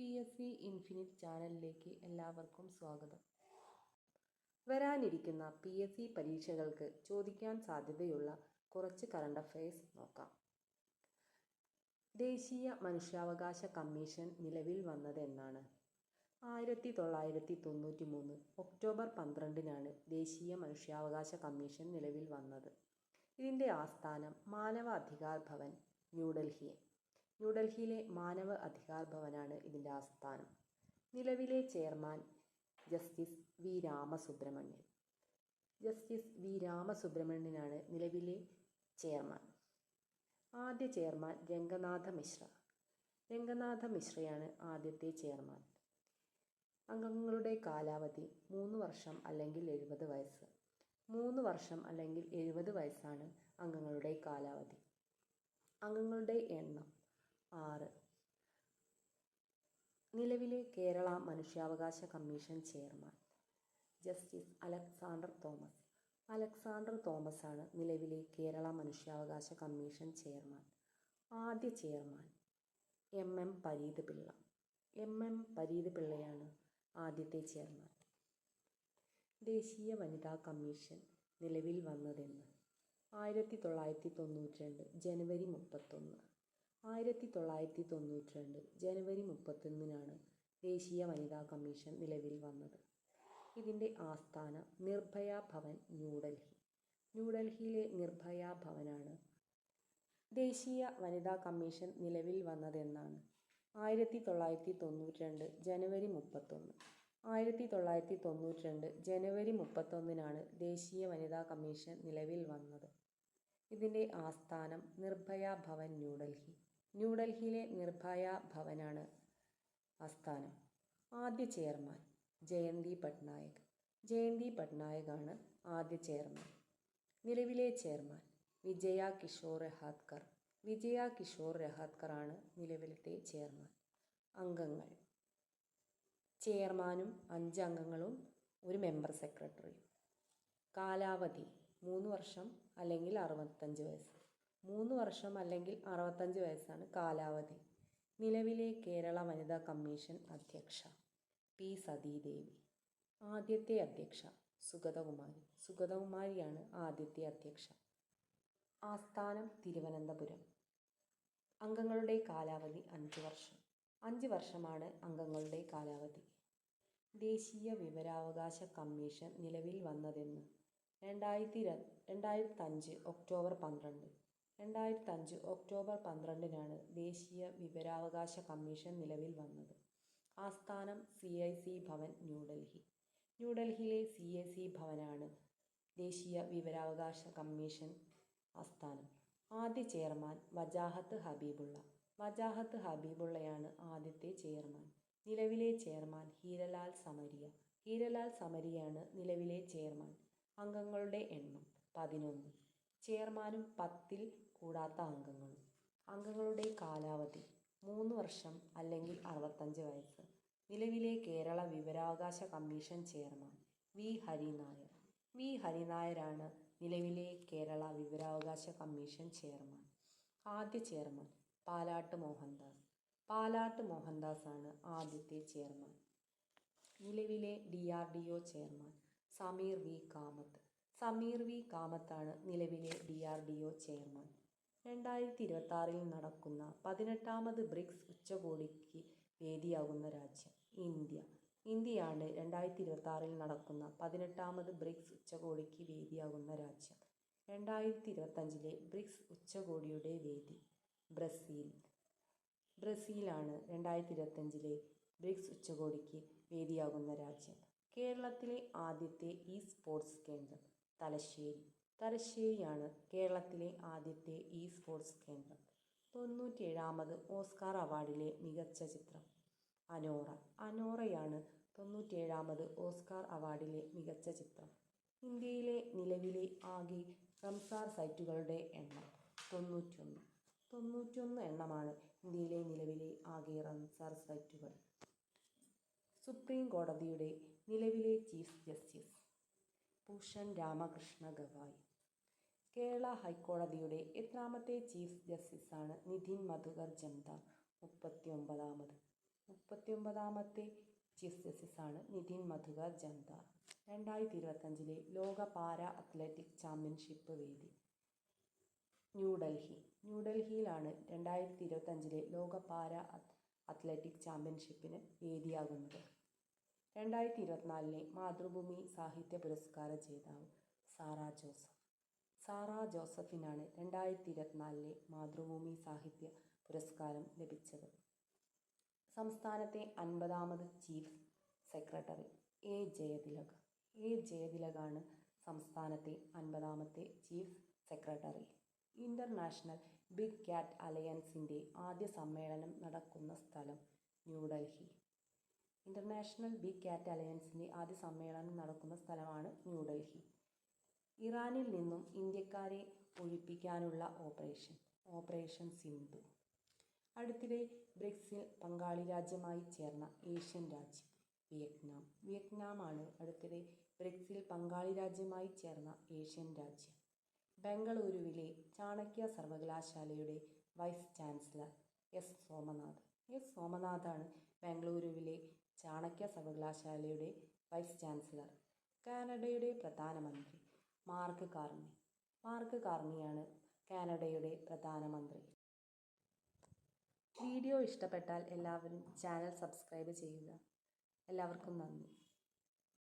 PSC infinite ചാനലിലേക്ക് എല്ലാവർക്കും സ്വാഗതം. വരാനിരിക്കുന്ന PSC പരീക്ഷകൾക്ക് ചോദിക്കാൻ സാധ്യതയുള്ള കുറച്ച് കറണ്ട് അഫയേഴ്സ് നോക്കാം. ദേശീയ മനുഷ്യാവകാശ കമ്മീഷൻ നിലവിൽ വന്നത് എന്നാണ്? 1993 ഒക്ടോബർ 12-നാണ് ദേശീയ മനുഷ്യാവകാശ കമ്മീഷൻ നിലവിൽ വന്നത്. ഇതിൻ്റെ ആസ്ഥാനം മാനവ അധികാർ ഭവൻ, ന്യൂഡൽഹിയിലെ മാനവ അധികാർ ഭവനാണ് ഇതിൻ്റെ ആസ്ഥാനം. നിലവിലെ ചെയർമാൻ ജസ്റ്റിസ് വി രാമസുബ്രഹ്മണ്യനാണ് നിലവിലെ ചെയർമാൻ. ആദ്യ ചെയർമാൻ രംഗനാഥ മിശ്രയാണ് ആദ്യത്തെ ചെയർമാൻ. അംഗങ്ങളുടെ കാലാവധി 3 വർഷം അല്ലെങ്കിൽ 70 വയസ്സ്. 3 വർഷം അല്ലെങ്കിൽ 70 വയസ്സാണ് അംഗങ്ങളുടെ കാലാവധി. അംഗങ്ങളുടെ എണ്ണം 6. നിലവിലെ കേരള മനുഷ്യാവകാശ commission chairman justice Alexander Thomas ആണ് നിലവിലെ കേരള മനുഷ്യാവകാശ കമ്മീഷൻ ചെയർമാൻ. ആദ്യ ചെയർമാൻ എം പരീത് പിള്ളയാണ് ആദ്യത്തെ ചെയർമാൻ. ദേശീയ വനിതാ കമ്മീഷൻ നിലവിൽ വന്നതെന്ന്? 1992 ജനുവരി 31. 1992 ജനുവരി 31-നാണ് ദേശീയ വനിതാ കമ്മീഷൻ നിലവിൽ വന്നത്. ഇതിൻ്റെ ആസ്ഥാനം നിർഭയ ഭവൻ, ന്യൂഡൽഹിയിലെ നിർഭയ ഭവനാണ്. ദേശീയ വനിതാ കമ്മീഷൻ നിലവിൽ വന്നതെന്നാണ്? 1992 ജനുവരി 31. 1992 ജനുവരി 31-നാണ് ദേശീയ വനിതാ കമ്മീഷൻ നിലവിൽ വന്നത്. ഇതിൻ്റെ ആസ്ഥാനം നിർഭയ ഭവൻ, ന്യൂഡൽഹിയിലെ നിർഭയ ഭവനാണ് ആസ്ഥാനം. ആദ്യ ചെയർമാൻ ജയന്തി പട്നായക് ആണ് ആദ്യ ചെയർമാൻ. നിലവിലെ ചെയർമാൻ വിജയ കിഷോർ രഹാത്കർ ആണ് നിലവിലത്തെ ചെയർമാൻ. അംഗങ്ങൾ: ചെയർമാനും 5 അംഗങ്ങളും, ഒരു മെമ്പർ സെക്രട്ടറിയും. കാലാവധി 3 വർഷം അല്ലെങ്കിൽ 65 വയസ്സ്. 3 വർഷം അല്ലെങ്കിൽ 65 വയസ്സാണ് കാലാവധി. നിലവിലെ കേരള വനിതാ കമ്മീഷൻ അധ്യക്ഷ പി. സതീദേവി. ആദ്യത്തെ അധ്യക്ഷ സുഗതകുമാരിയാണ് ആദ്യത്തെ അധ്യക്ഷ. ആസ്ഥാനം തിരുവനന്തപുരം. അംഗങ്ങളുടെ കാലാവധി 5 വർഷം. 5 വർഷമാണ് അംഗങ്ങളുടെ കാലാവധി. ദേശീയ വിവരാവകാശ കമ്മീഷൻ നിലവിൽ വന്നതെന്ന്? 2005 ഒക്ടോബർ 12. 2005 ഒക്ടോബർ 12-നാണ് ദേശീയ വിവരാവകാശ കമ്മീഷൻ നിലവിൽ വന്നത്. ആസ്ഥാനം CIC ഭവൻ, ന്യൂഡൽഹിയിലെ CIC ഭവനാണ് ദേശീയ വിവരാവകാശ കമ്മീഷൻ ആസ്ഥാനം. ആദ്യ ചെയർമാൻ വജാഹത്ത് ഹബീബുള്ളയാണ് ആദ്യത്തെ ചെയർമാൻ. നിലവിലെ ചെയർമാൻ ഹീരലാൽ സമരിയാണ് നിലവിലെ ചെയർമാൻ. അംഗങ്ങളുടെ എണ്ണം 11. ചെയർമാനും 10-ൽ കൂടാത്ത അംഗങ്ങളും. അംഗങ്ങളുടെ കാലാവധി 3 വർഷം അല്ലെങ്കിൽ 65 വയസ്സ്. നിലവിലെ കേരള വിവരാവകാശ കമ്മീഷൻ ചെയർമാൻ വി ഹരിനായരാണ് നിലവിലെ കേരള വിവരാവകാശ കമ്മീഷൻ ചെയർമാൻ. ആദ്യ ചെയർമാൻ പാലാട്ട് മോഹൻദാസ് ആണ് ആദ്യത്തെ ചെയർമാൻ. നിലവിലെ DRDO ചെയർമാൻ സമീർ വി കാമത്താണ് നിലവിലെ DRDO ചെയർമാൻ. 2026-ൽ നടക്കുന്ന 18ാമത് ബ്രിക്സ് ഉച്ചകോടിക്ക് വേദിയാകുന്ന രാജ്യം? ഇന്ത്യയാണ് 2026-ൽ നടക്കുന്ന 18ാമത് ബ്രിക്സ് ഉച്ചകോടിക്ക് വേദിയാകുന്ന രാജ്യം. 2025-ലെ ബ്രിക്സ് ഉച്ചകോടിയുടെ വേദി? ബ്രസീലാണ് 2025-ലെ ബ്രിക്സ് ഉച്ചകോടിക്ക് വേദിയാകുന്ന രാജ്യം. കേരളത്തിലെ ആദ്യത്തെ സ്പോർട്സ് കേന്ദ്രം? തലശ്ശേരിയാണ് കേരളത്തിലെ ആദ്യത്തെ സ്പോർട്സ് കേന്ദ്രം. 97ാമത് ഓസ്കാർ അവാർഡിലെ മികച്ച ചിത്രം? അനോറയാണ് 97ാമത് ഓസ്കാർ അവാർഡിലെ മികച്ച ചിത്രം. ഇന്ത്യയിലെ നിലവിലെ ആകെ റംസാർ സൈറ്റുകളുടെ എണ്ണം? 91 എണ്ണമാണ് ഇന്ത്യയിലെ നിലവിലെ ആകെ റംസാർ സൈറ്റുകൾ. സുപ്രീം കോടതിയുടെ നിലവിലെ ചീഫ് ജസ്റ്റിസ്? ഭൂഷൺ രാമകൃഷ്ണ ഗവായ്. കേരള ഹൈക്കോടതിയുടെ എത്രാമത്തെ ചീഫ് ജസ്റ്റിസാണ് നിധിൻ മധുകർ ജംദാർ? 39ാമത്. 39ാമത്തെ ചീഫ് ജസ്റ്റിസാണ് നിതിൻ മധുകർ ജന്ദാർ. 2025 ലോക പാരാ അത്ലറ്റിക് ചാമ്പ്യൻഷിപ്പ് വേദി ന്യൂഡൽഹി. ന്യൂഡൽഹിയിലാണ് 2025 ലോക പാരാ അത്ലറ്റിക് ചാമ്പ്യൻഷിപ്പിന് വേദിയാകുന്നത്. 2024 മാതൃഭൂമി സാഹിത്യ പുരസ്കാര ജേതാവ് സാറാ ജോസഫ്. സാറാ ജോസഫിനാണ് 2024 മാതൃഭൂമി സാഹിത്യ പുരസ്കാരം ലഭിച്ചത്. സംസ്ഥാനത്തെ 50ാമത് chief secretary A Jayathilak. A ജയതിലകാണ് സംസ്ഥാനത്തെ 50ാമത്തെ chief secretary. International big cat അലയൻസിൻ്റെ ആദ്യ സമ്മേളനം നടക്കുന്ന സ്ഥലം ന്യൂഡൽഹി. ഇന്റർനാഷണൽ ബിഗ് ക്യാറ്റ് അലയൻസിൻ്റെ ആദ്യ സമ്മേളനം നടക്കുന്ന സ്ഥലമാണ് ന്യൂഡൽഹി. ഇറാനിൽ നിന്നും ഇന്ത്യക്കാരെ ഒഴിപ്പിക്കാനുള്ള ഓപ്പറേഷൻ സിന്ധു. അടുത്തിടെ ബ്രിക്സിൽ പങ്കാളി രാജ്യമായി ചേർന്ന ഏഷ്യൻ രാജ്യം വിയറ്റ്നാമാണ് അടുത്തിടെ ബ്രിക്സിൽ പങ്കാളി രാജ്യമായി ചേർന്ന ഏഷ്യൻ രാജ്യം. ബംഗളൂരുവിലെ ചാണക്യ സർവകലാശാലയുടെ വൈസ് ചാൻസലർ എസ് സോമനാഥാണ് ബംഗളൂരുവിലെ ചാണക്യ സർവകലാശാലയുടെ വൈസ് ചാൻസലർ. കാനഡയുടെ പ്രധാനമന്ത്രി മാർക്ക് കാർണിയാണ് കാനഡയുടെ പ്രധാനമന്ത്രി. വീഡിയോ ഇഷ്ടപ്പെട്ടാൽ എല്ലാവരും ചാനൽ സബ്സ്ക്രൈബ് ചെയ്യുക. എല്ലാവർക്കും നന്ദി.